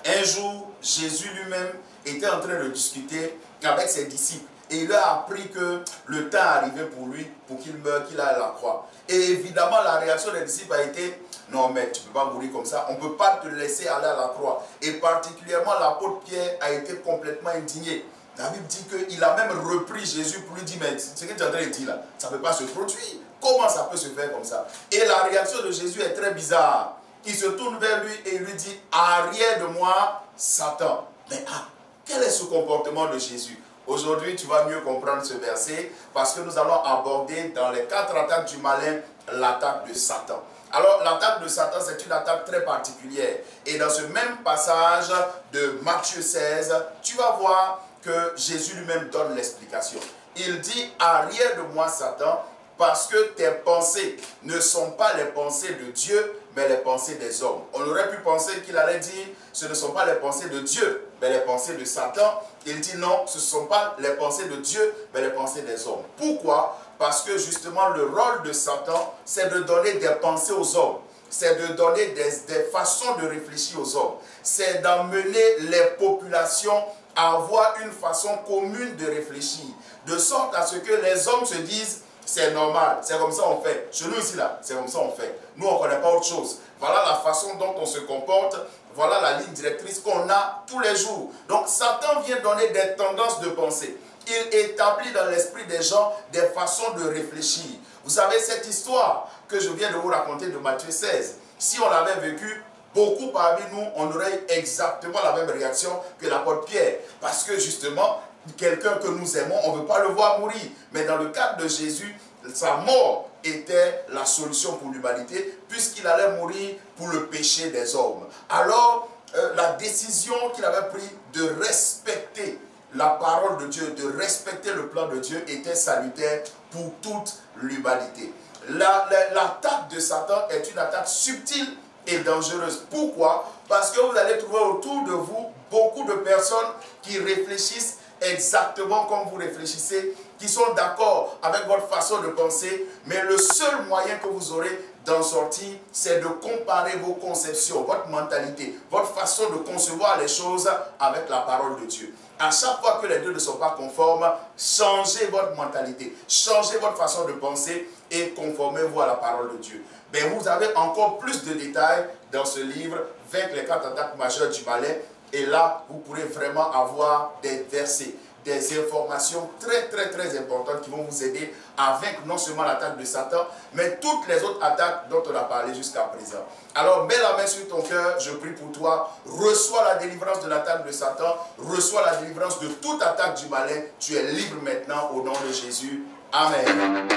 Un jour, Jésus lui-même était en train de discuter avec ses disciples et il leur a appris que le temps arrivait pour lui, pour qu'il meure, qu'il aille à la croix. Et évidemment, la réaction des disciples a été « Non, mais tu ne peux pas mourir comme ça, on ne peut pas te laisser aller à la croix. » Et particulièrement, l'apôtre Pierre a été complètement indigné. La Bible dit qu'il a même repris Jésus pour lui dire « Mais ce que tu es en train de dire là, ça ne peut pas se produire. Comment ça peut se faire comme ça ?» Et la réaction de Jésus est très bizarre. Il se tourne vers lui et il lui dit « Arrière de moi, Satan. » Mais quel est ce comportement de Jésus? Aujourd'hui, tu vas mieux comprendre ce verset parce que nous allons aborder dans les 4 attaques du malin l'attaque de Satan. Alors, l'attaque de Satan, c'est une attaque très particulière. Et dans ce même passage de Matthieu 16, tu vas voir que Jésus lui-même donne l'explication. Il dit « Arrière de moi, Satan, parce que tes pensées ne sont pas les pensées de Dieu, mais les pensées des hommes. » On aurait pu penser qu'il allait dire « Ce ne sont pas les pensées de Dieu, mais les pensées de Satan. » Il dit non, ce ne sont pas les pensées de Dieu, mais les pensées des hommes. Pourquoi? Parce que justement le rôle de Satan, c'est de donner des pensées aux hommes. C'est de donner des façons de réfléchir aux hommes. C'est d'amener les populations à avoir une façon commune de réfléchir. De sorte à ce que les hommes se disent c'est normal, c'est comme ça on fait. Chez nous ici là, c'est comme ça on fait. Nous on ne connaît pas autre chose. Voilà la façon dont on se comporte. Voilà la ligne directrice qu'on a tous les jours. Donc Satan vient donner des tendances de pensée. Il établit dans l'esprit des gens des façons de réfléchir. Vous savez cette histoire que je viens de vous raconter de Matthieu 16. Si on l'avait vécu, beaucoup parmi nous, on aurait exactement la même réaction que l'apôtre Pierre. Parce que justement, quelqu'un que nous aimons, on ne veut pas le voir mourir. Mais dans le cadre de Jésus, sa mort était la solution pour l'humanité, puisqu'il allait mourir pour le péché des hommes. Alors, la décision qu'il avait prise de respecter la parole de Dieu, de respecter le plan de Dieu, était salutaire pour toute l'humanité. L'attaque de Satan est une attaque subtile et dangereuse. Pourquoi? Parce que vous allez trouver autour de vous beaucoup de personnes qui réfléchissent exactement comme vous réfléchissez, qui sont d'accord avec votre façon de penser, mais le seul moyen que vous aurez d'en sortir, c'est de comparer vos conceptions, votre mentalité, votre façon de concevoir les choses avec la parole de Dieu. À chaque fois que les deux ne sont pas conformes, changez votre mentalité, changez votre façon de penser et conformez-vous à la parole de Dieu. Mais vous avez encore plus de détails dans ce livre, Vaincre les 4 attaques majeures du malin. Et là, vous pourrez vraiment avoir des versets, des informations très importantes qui vont vous aider à vaincre non seulement l'attaque de Satan, mais toutes les autres attaques dont on a parlé jusqu'à présent. Alors, mets la main sur ton cœur, je prie pour toi, reçois la délivrance de l'attaque de Satan, reçois la délivrance de toute attaque du malin, tu es libre maintenant au nom de Jésus. Amen.